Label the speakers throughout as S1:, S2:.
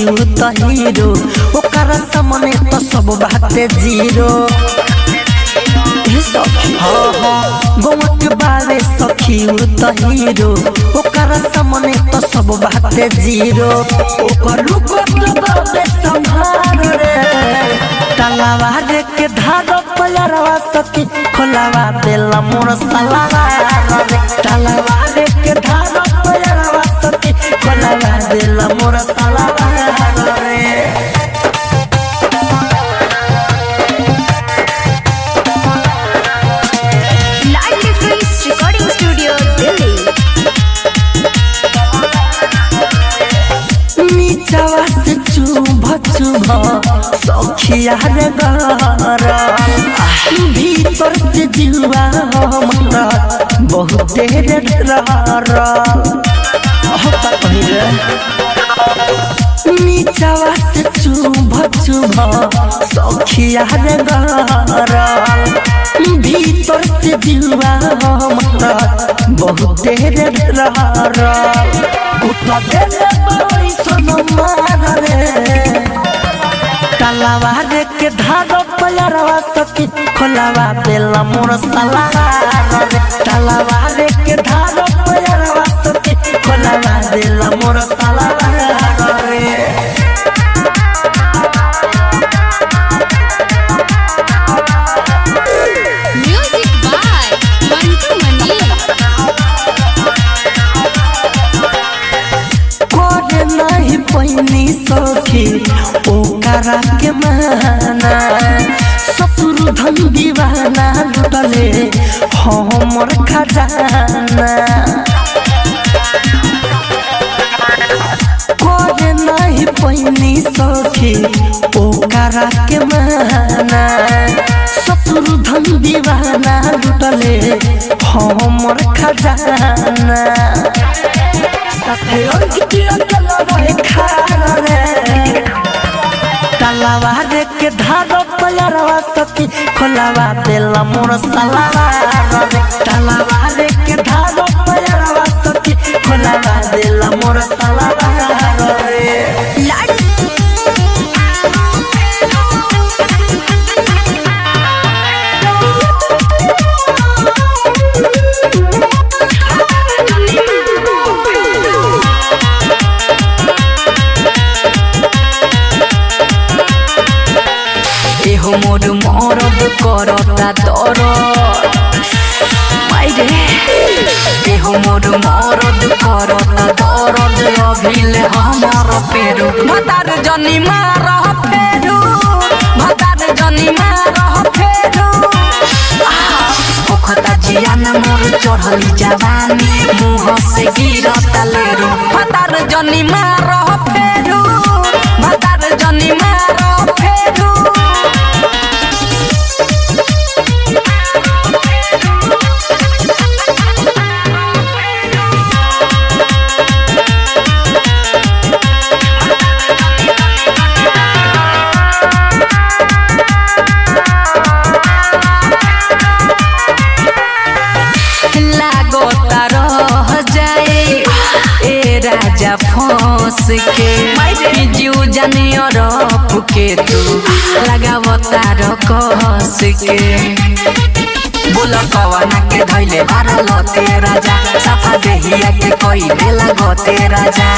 S1: सखी उ त हीरो ओकर सामने तो सब बाटे जीरो सखी गौवा के बारे सखी उ त हीरो ओकर सामने तो सब बाटे जीरो ओकर रूप तो संहार रे तलावा रे के धार पयरवा सखी खोलावा देला मोर सलावा रे तलावा रे के धार पयरवा सखी खोलावा देला मोर सलावा रे सखिया रे घर भीतर से जीवा हमरा बहुत रे नीचवा से चुभ सखिया रे घर भीतर से जीवा हमरा बहुत रे तलावा रे के धार पयरवा सखी खोलावा देला मोर सलावा रे तलावा रे के धार पयरवा सखी खोलावा देला मोर सलावा रे
S2: म्यूजिक बाय मंटू मनी
S1: कोरे नहीं पैनी सखी ओकरा के माना ससुर धन दीवाना लुटले हमर खजाना कोरे नहीं पैनी सखी ओकरा के माना ससुर धन दीवाना लुटले हमर खजाना तलावा रे के धार पयरवा सखी खोलावा देला मोर सलावा रे तलावा रे के धार पयरवा सखी खोलावा देला मोर सलावा रे एहो मोर मरद करता दर माइरे एहो मोर मरद करता दरद अभिले हमर पेरू भतार जनी मार फेरू भतार जनी मार फेरू ओखता जियान मोर चढ़ली जवानी मुँह से गिरता लेरू भतार जनी मार फेरू भतार जनी मार फेरू राजा फंस के जीव जानियो रफ के तू लगावता रकस के बोल कवना के धैले भारलते राजा साफा देहिया के कोई देला गते राजा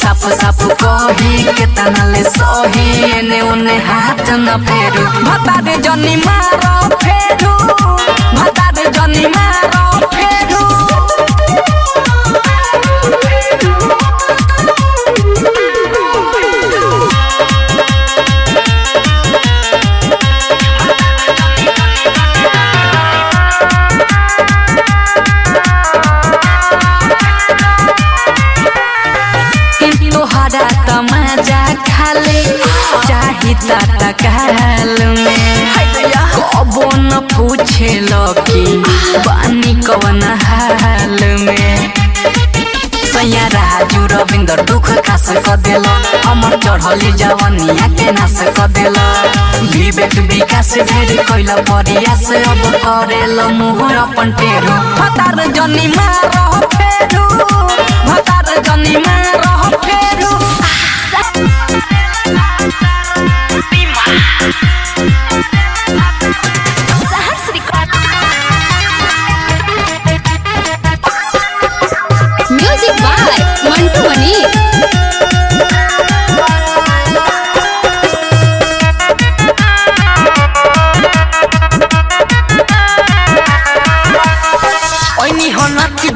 S1: साफ साफ कही के तनाले सही एने ओने हाथ न फेरू भतारे जनी मार फेरू भतारे जनी मार फेरू तमाजा खाले चाही ताता काल में कबो न पूछे लकी पानी कवन हाल में सैया राजू रविंदर दुख खास क देल अमर चढ़ली जवनिया के नाश क देल विवेक विकास ढेर कैल परियास अब करेल मुँह अपन टेरू भतार जनी मार फेरू भतार जनी मार फेरू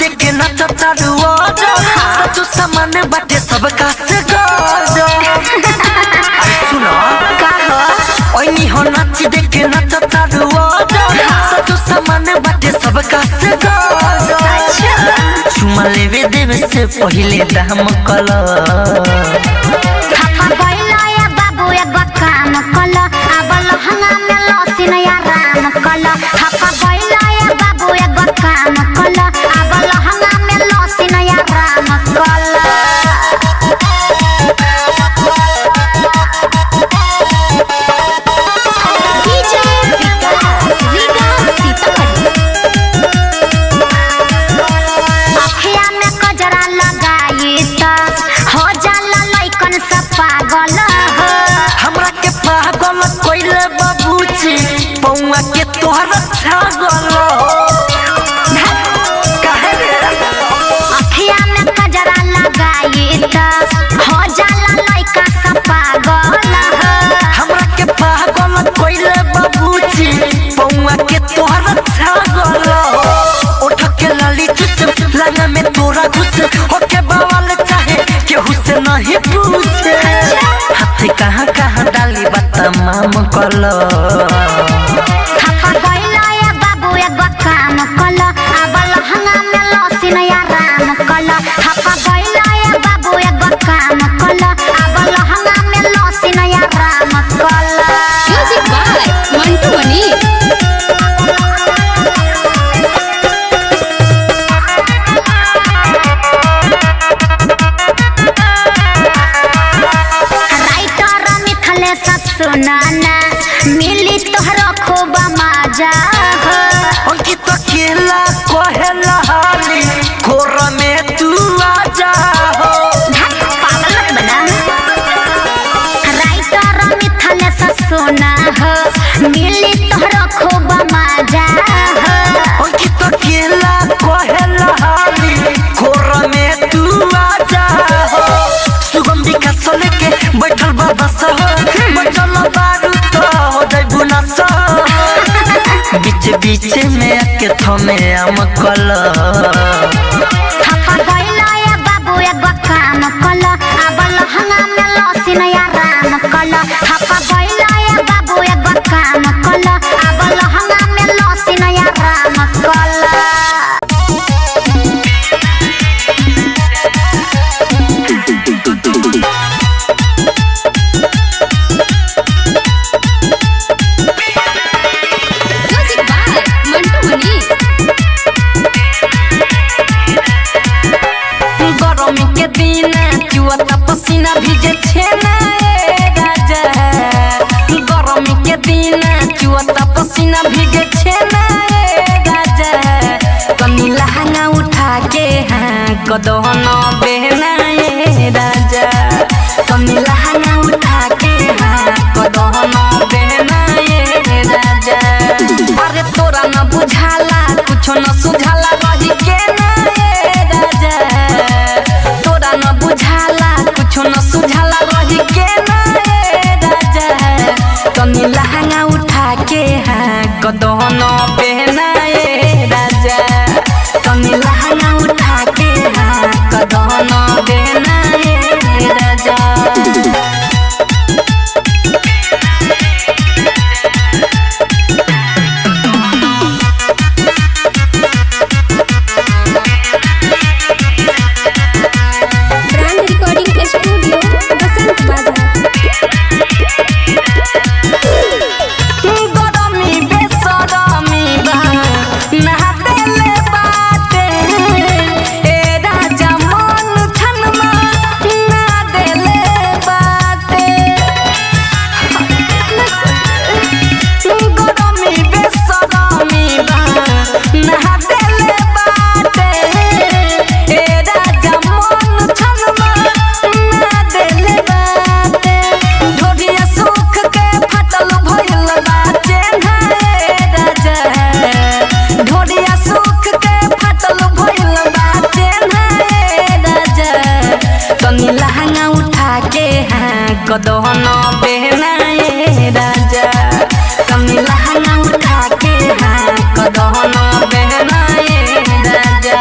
S3: देख के नचता रुआ सचो सामान बाटे सबका से गजो अरे सुनो
S4: का हो
S3: ओइनी हो नाच देख के नचता रुआ सचो सामान बाटे सबका से गजो चुमा लेवे देवे से पहिले दाम कला
S4: थापा गइला या बाबू एगो काम कल आबल हंगा में लसिन या राम कल थापा गइला या बाबू एगो काम कल आबल हंगा में लसिन या राम कल डीजे रीगा सीतामढ़ी अखिया में कजरा लगाई त हो जाला लइकन सब पागल हो
S3: हमरा के पागल कोइले बाबूजी पौआ के तोहरा छागल काहे रे
S4: अखिया में कजरा लगाई त हो जाला लइका सब पागल हो
S3: हमरा के पागल कोइले बाबूजी पौआ के तोहरा छागल उठ के लाली चुस लगा में तोरा घुस होके बवाल चाहे केहू से नहीं पूछे हाथ कहाँ कहाँ डाली बता माम कलो
S4: थापा गइला या बाबू एगो काम कल आबल हंगा में लसिन या राम कल थापा गइला या बाबू एगो काम कल आबल हंगा में लसिन या राम कल
S2: music by Mantu Mani
S4: writer Mithilesh सुनाना मिली तोहरो खूब मजा हो
S3: अंकित केला कहेला हाली कोर में तू आजा हो
S4: पागल मत बना राइटर मिथलेश सुना हो मिली तोहरो खूब मजा हो
S3: अंकित केला कहेला हाली कोर में तू आजा हो सुगंधी का सोले के बैठल बाबा सह बैठल बारू तो हो जाई बुना सह बीच बीच में आके थमे आम कला
S4: थापा गइला या बाबू एगो काम कल आबल हंगा में लसिन या राम कल थापा गइला या बाबू एगो काम कल आबल हंगा में लसिन या राम कल
S2: म्यूजिक बाय मंटू मनी
S1: गरमी के दिन चुअता पसीना भीजे छेना ए राजा गरमी के दिन चुअता पसीना भीजे छेना ए राजा कनी लहंगा उठा के हाँ कदन बेना ए राजा कनी लहंगा उठा के हाँ कदन बेना ए राजा अरे तोरा न बुझाला कुछो न सुझाला रही के ना ए राजा तोरा न बुझाला कुछो न सुझाला रही के ना ए राजा कनी लहंगा उठा के हाँ कदन पहना ए राजा कनी लहंगा उठा के हाँ कदन पहना ए राजा
S2: ब्रांड रिकॉर्डिंग स्टूडियो बसंत बाजार
S1: गरमी बेसरमी बा नहातेले बाटे ए राजा मन छनमा ना देले बाटे गरमी बेसरमी बा नहातेले बाटे ए राजा मन छनमा ना देले बाटे ढोडिया सुख के फटल भइल बाटे हे राजा ढोडिया सुख के फटल भइल बाटे हे राजा कनी लहंगा उठा के हाँ कदन बेना ए राजा कनी लहंगा उठा के हाँ कदन बेना ए राजा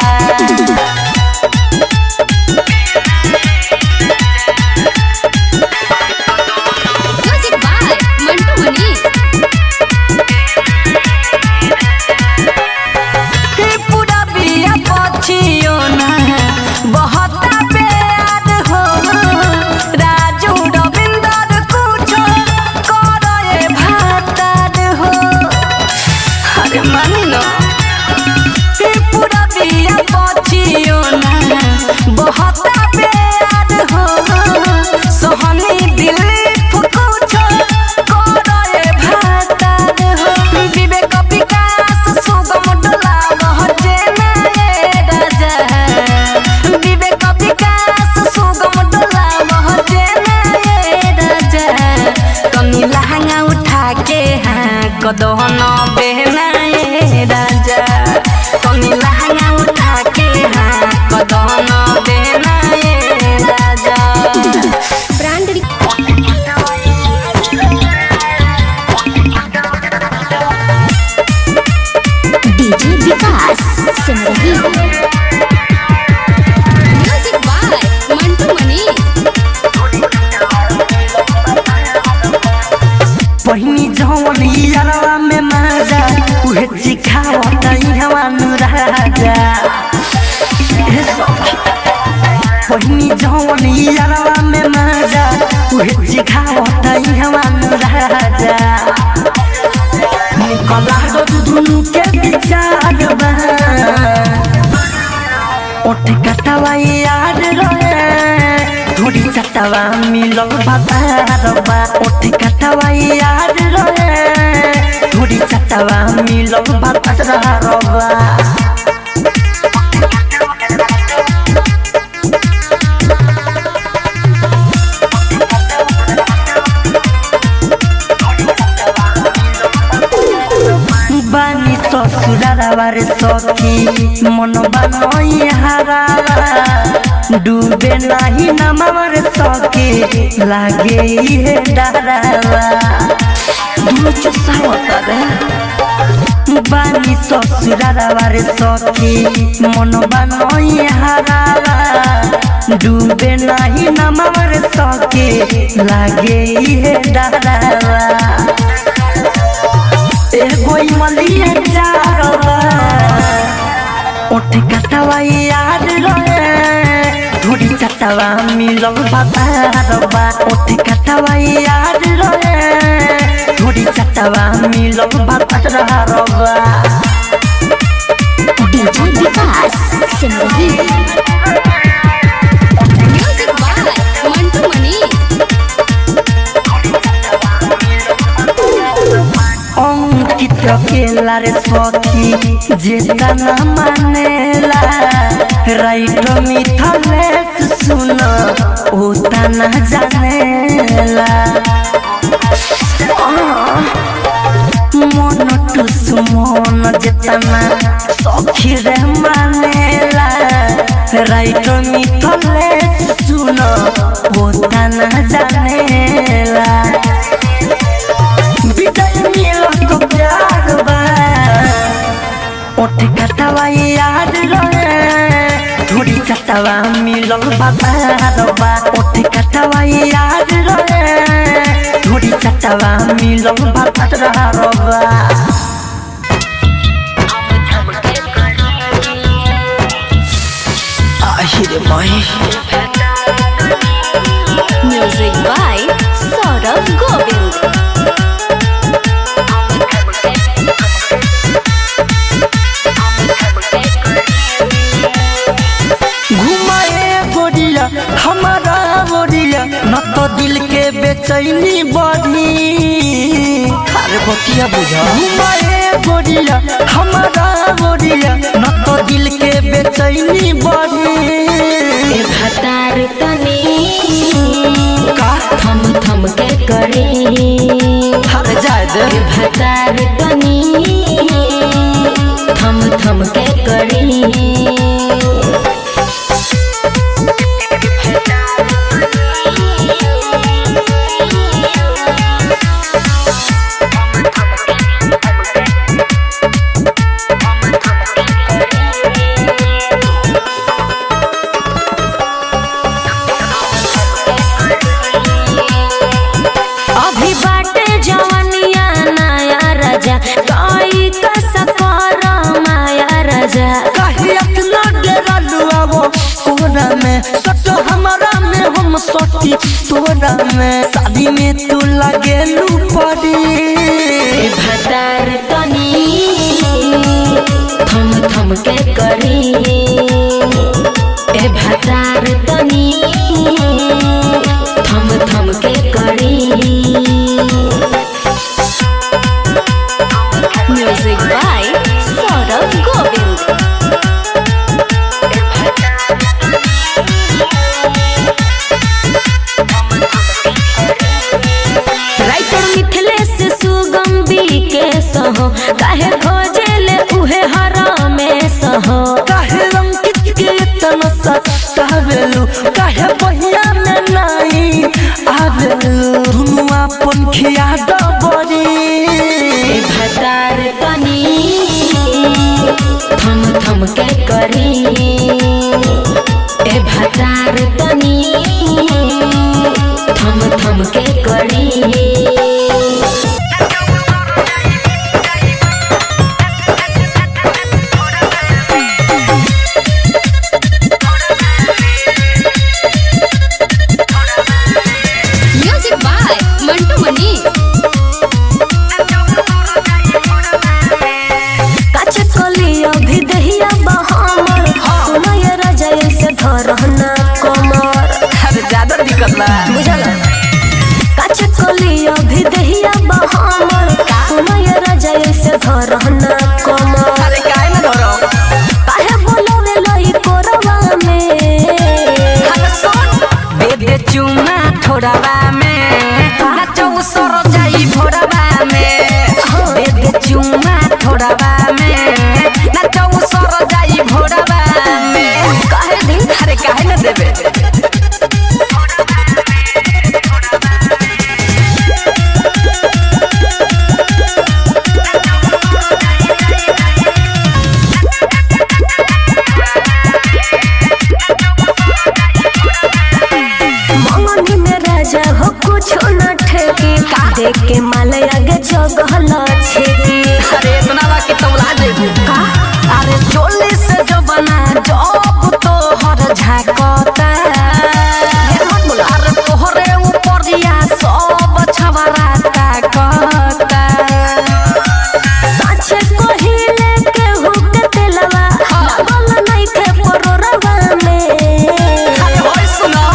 S1: कदहन बेहनाए राजा तनी लहंगा उठा के हाँ कदहन बेहनाए राजा
S2: brand
S4: DJ Vikas Simrahi
S2: music by Mantu Mani
S3: पहिनी जवन यारवा में माजा उहे चिखावत इहवा राजा पहिनी जवन यारवा में माजा उहे चिखावत इहवा राजा निकला दो दुनु के विचार बा ओठ कटवा याद रहे थोड़ी चटवा मिलल बाबा ओठ कटवा याद रहे थोड़ी चटवा मिलल बाबा बानी ससुरार सखी मन बनई हारा डूबे नहीं नमर सखी लागे ये डरावा दूर चसावता रे बानी ससुरार सखी मन बनई हारा डूबे नहीं नमर सखी लागे ये डरावा एगो मलिया चारवा ओठ कटवा याद रहे थोड़ी चटवा मिलल बाबा ओठ कटवा याद रहे थोड़ी चटवा मिलल बाबा
S4: DJ Vikas Simrahi
S2: music by Mantu Mani
S3: Ankit केला रे सखी जेतना मानेला राइट मिथलेस सुन ओता न जानेला मन टुस मन जेतना सखी रे मानेला राइट मिथलेस सुन ओता न जानेला विजय मिलन को प्यार बा ओठ कटवा याद रहे थोड़ी चटवा मिलन बाबा ओठ कटवा याद रहे थोड़ी चटवा मिलन बाबा आहिरे माही
S4: म्यूजिक बाय सौरभ गोविंद
S3: हमारा बोरिया न तो दिल के बेचैनी बढ़ी अरे बतिया बुझा घुमाए बोरिया हमारा बोरिया न तो दिल के बेचैनी बढ़ी
S5: भतार तनी
S3: का
S5: थम थम के करी
S3: हर जाए दे
S5: भतार तनी थम थम के करी
S3: सखी तोरा में शादी में तू लगेलू पड़ी
S5: भतार तनी थम थम के करी ए भतार तनी थम थम के करी
S4: म्यूजिक बाय सौरभ गोविंद
S3: सतावेलू काहे बहिया में नहीं आवेलू दुनु अपन खिया डबरी
S5: भतार तनी थम थम के करी ए भतार तनी थम थम के करी
S2: म्यूजिक बाय मंटू मनी।
S5: काचे कलिया भी दहिया बहामर सुनो ये राजा से धरना कमर
S1: अरे ज्यादा दिक्कत बा
S5: बुझला काचे कलिया भी दहिया बहामर सुनो ये राजा से धरना कमर
S1: अरे काहे ना धरो
S5: काहे बोलवे लई कोरवा में
S1: अरे सुन दे दे चुमा थोड़ावा में नाचो सर जाई भोरवा में दे दे चुमा थोड़ावा में नाचो सर जाई भोरवा में
S5: काहे दिन
S1: अरे काहे ना देबे
S5: मंगनी में राजा हो कुछ न ठेकी देख के माल आगे जगहला छेकी
S1: अरे इतना बा कि तौला जेबू
S5: का
S1: अरे चोली से जो बना जब तो हर झाकता अरे तोहरे ऊपरिया सब छवरा ताकता
S5: साचे कोहिले के हुक तेलवा लगल नहीं के परोरवा में
S1: अरे होय सुनो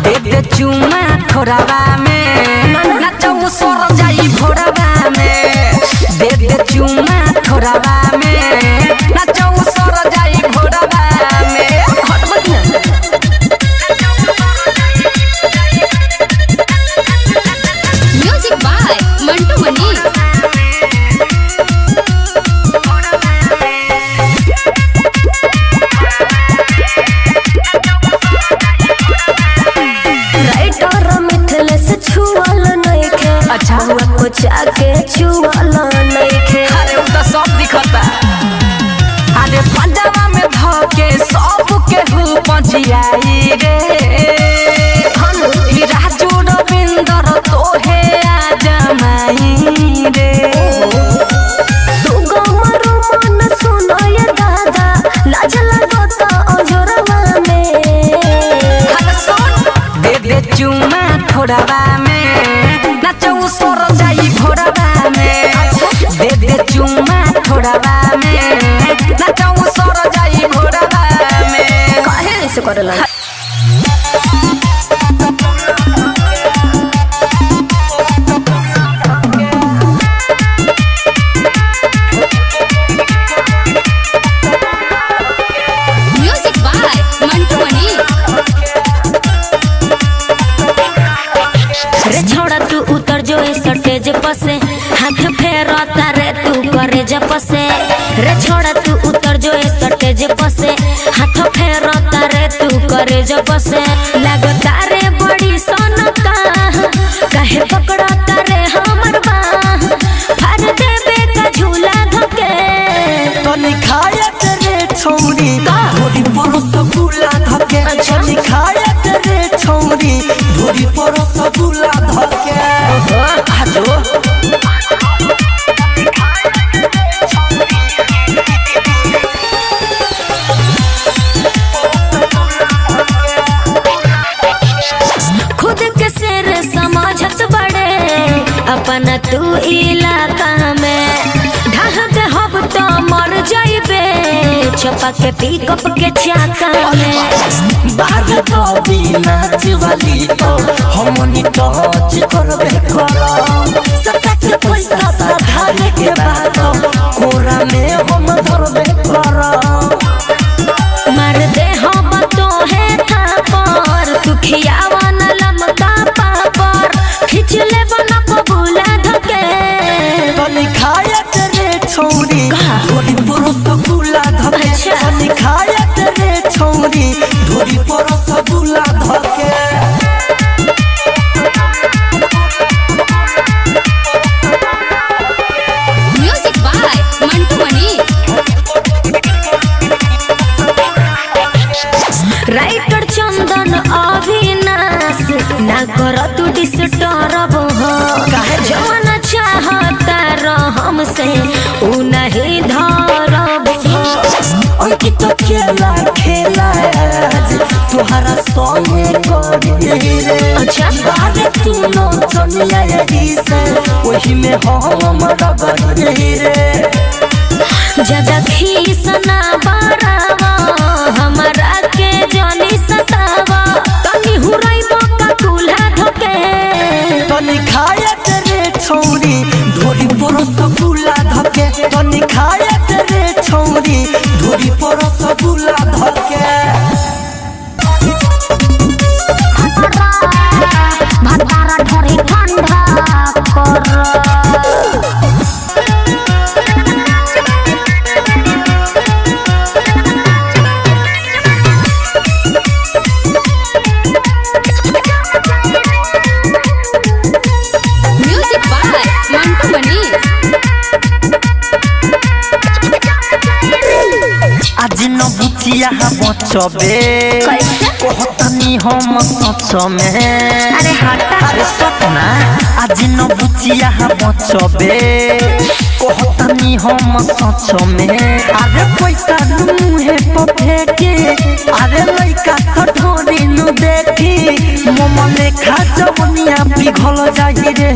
S1: दे दे चुमा थोड़ावा में नाचो सर जाई भोरवा में दे दे चुमा थोड़ावा में नाचो सर जाई भोरवा में हटबा कि ना
S2: music by Mantu Mani.
S5: Writer मिथले से छुअल नहीं के
S1: अच्छा।
S5: हुआ को जाके छुअल नहीं के
S1: अरे उ त सब दिखता अरे पंजाबा में धके सब के हु पजियाई रे ही राजू रविंदर तोहे आ जमाई रे
S5: तू गमरू मन सुनो ये दादा लाज लगता अजोरवा में
S1: अरे सुन दे दे चुमा थोड़ावा में नाचो सर जाई भोरवा में दे दे चुमा थोड़ावा में नाचो सर जाई भोरवा में
S5: काहे ऐसे करला
S2: म्यूजिक बाय मंटू मनी।
S5: रे छोड़ा तू उतर जो इस स्टेज पसे हाथ फेरता रे तू करे जपसे रे छोड़ा तू उतर जो इस स्टेज पसे हाथ फेरता रे तू करे जपसे लगता रे बड़ी सोनका काहे पकड़ता रे हमर बाह फाड़ देबे का झूला धके
S3: तनी खायत रे छौरी धोरी परस गुला धके तनी खायत रे छौरी धोरी परस गुला धके आजो
S5: खुद के सिर समझत बड़े अपना तू इलाका में ढह के हब तो मर जाइबे छपा के पिकअप के चाका में
S3: बाहर बॉबी नाच वाली तो हमनी टच करबे करम सत्ता के पैसा साधारे के बाद कोरा में हम धरबे करम
S5: मार दे हम तो है था पर तू खियावा न लमका पापर खिंच ले बना कबूला धके
S3: तनी खायत रे छौरी धोरी परस गुला धके
S5: अच्छा
S3: तनी खायत रे छौरी धोरी पर रसगुल्ला धके
S2: music by Mantu Mani.
S5: Writer Chandan Avinash ना कर तू डिस्टर्ब हो जवन चाहता रह हमसे उ नहीं धरब हो
S3: अंकित खेला खेला आज तुहरा संगे करी रे
S5: अच्छा
S3: बारे तू नो चलिया यही से वही में हम रगड़ी रे
S5: ज्यादा खीस ना बरावा हमरा के जानी सतावा तनी हुराई मौका कुल्हा धके
S3: तनी खायत रे छौरी धोरी पर रसगुल्ला धके तनी खायत रे छौरी धोरी पर रसगुल्ला धके
S4: भतारा ढोरी ठंडा कर
S2: म्यूजिक बाय मंटू मनी।
S3: आज न बुचिया बचबे
S4: कैसे?
S3: कहतनी हम सच में
S4: अरे हटा
S3: अरे सपना आज न बुचिया बचबे कहतनी हम सच में अरे पैसा मुहे पफे के अरे लइका सठोरी नु देखी मम लेखा जवनिया पिघल जाई रे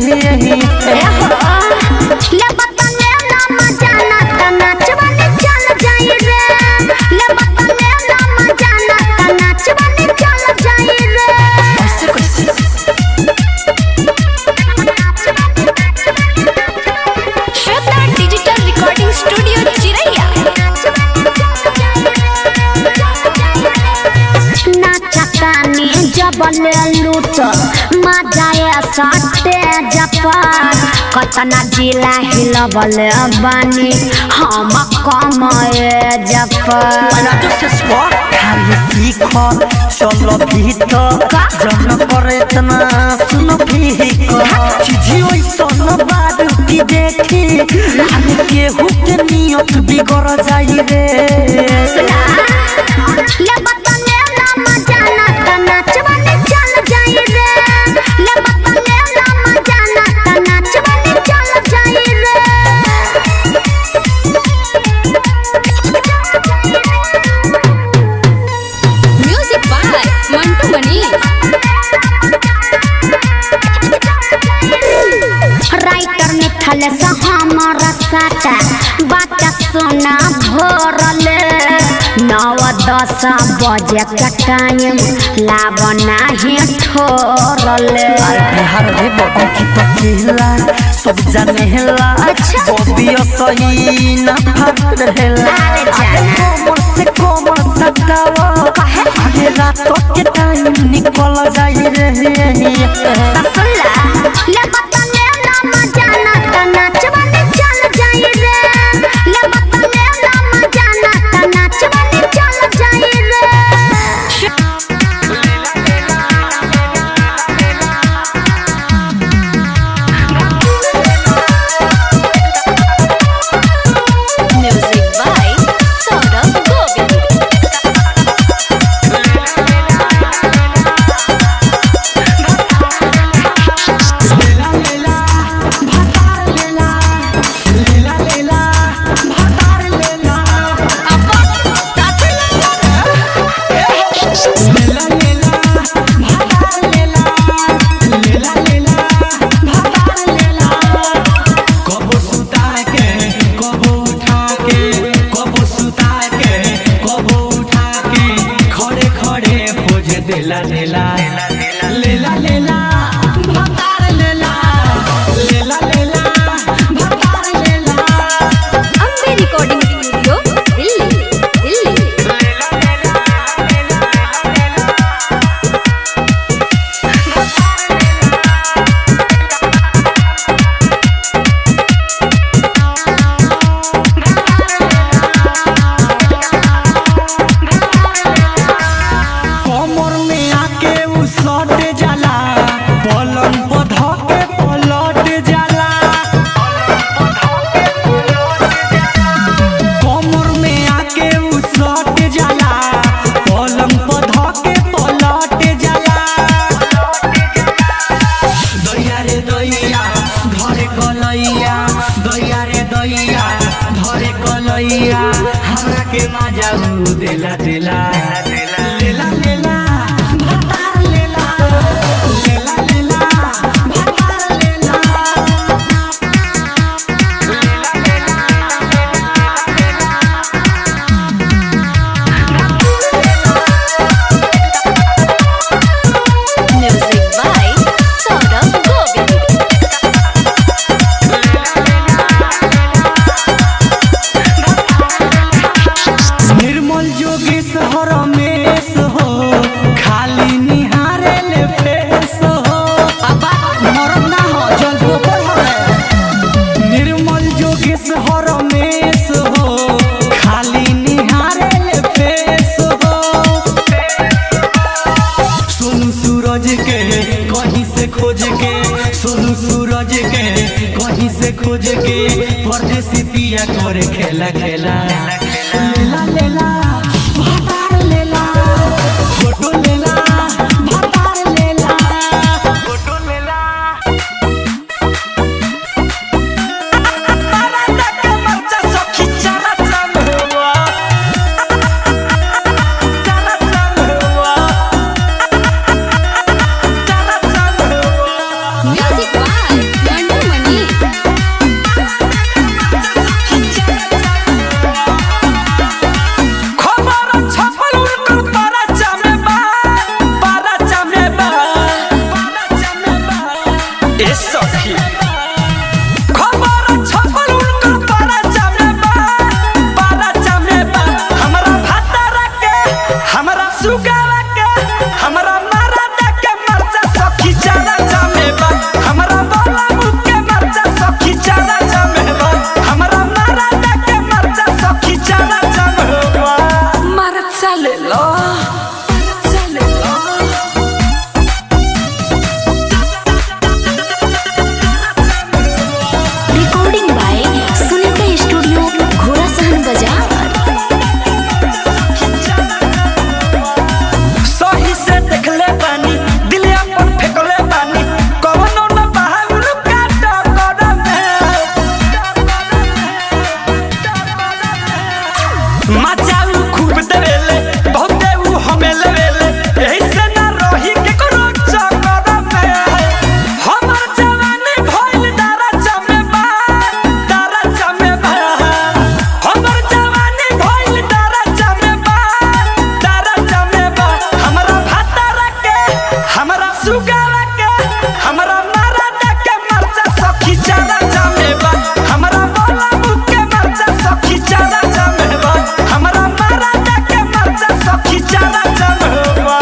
S4: ले बतने ना मजा ना नाचवाने चल जाई रे ले बतने ना मजा ना नाचवाने चल जाई रे
S3: ऐसे कैसे
S2: श्रद्धा डिजिटल रिकॉर्डिंग स्टूडियो चिरैया।
S4: नाचतानी जबले लूट मजाए सटे जपार कतना जिला हिलबले बानी हम कमाए जपार
S3: खाली सीख चलो भीतर जन करे इतना सुनो भीतर चीजी ओइसन बात की देखी हम केहू के नियत बिगड़ जाई रे
S4: ले बतने ना मजा ना नाचवाने चल जाई रे ले बतने ना मजा ना नाचवाने चल जाई रे
S2: music by Mantu Mani.
S4: Writer मिथल से हमारा साटा बात सुना भोरले 9-10 बजे के टाइम लावना ही ठोरले
S3: बिहार रे बबू की तकेला सब जाने हेला बबिया सही ना फट रहेला कोमर से कोमर सटावा अरे रात के टाइम निकल जाई रे
S4: सुनला ले बतने ना मजा ना नाचवाने चल जाई रे ले बतने ना मजा ना नाचवाने चल जाई रे
S2: music by Saurabh Govind. Ambe recording studio Delhi Delhi.
S3: ऊ देला देला लेला लेला भतार लेला लेला लेला भतार लेला
S2: Music by Saurabh Govind.
S3: निर्मल जोगेश हो रमेश हो खाली निहारे ले फेस हो अबा मरम ना हो जल गोबर हो निर्मल जोगेश हो रमेश हो खाली निहारे ले फेस हो सोनू सूरज के कहीं से खोज के सोनू सूरज के कहीं से खोज के परदेसी पिया करे खेला खेला लेला लेला भतार लेला फोटो लेला भतार लेला फोटो लेला तारा तक मरचा सखी चारा चाम हुआ चारा चाम हुआ चारा चाम हुआ
S2: Music by Mandu Mani.
S3: खबर छपल उनकर पारा चामे बा पारा चामे बा ए सखी खबर छपल उनकर पारा चामे बा हमरा भातारा के हमरा सुगावा के हमरा मारा के मरचा सखी चारा चामे बा हमरा बोला मुख के मरचा सखी चारा चामे बा हमरा मारा के मरचा सखी चारा चामे बा मरचा ले लो मरचा ले लो
S2: Recording by Sunita Studio, Ghorasahan Bazaar.
S3: सही से देखले बानी दिल अपन फेंकले बानी कवनो न बहाउल काटा करमे मचाऊ खूब देवेले बहुते ऊ हमें लेवेले एही से ना रही के करो चक्कर में हमर जवानी भइल दारा जमे बा हमर जवानी भइल दारा जमे बा हमरा भातारा के हमरा सुगावा के हमरा मारा के मरचा सखी चारा जमे बा हमरा बोला मुख के मरचा सखी चारा जमे बा हमरा मारा के मरचा सखी चारा जमे बा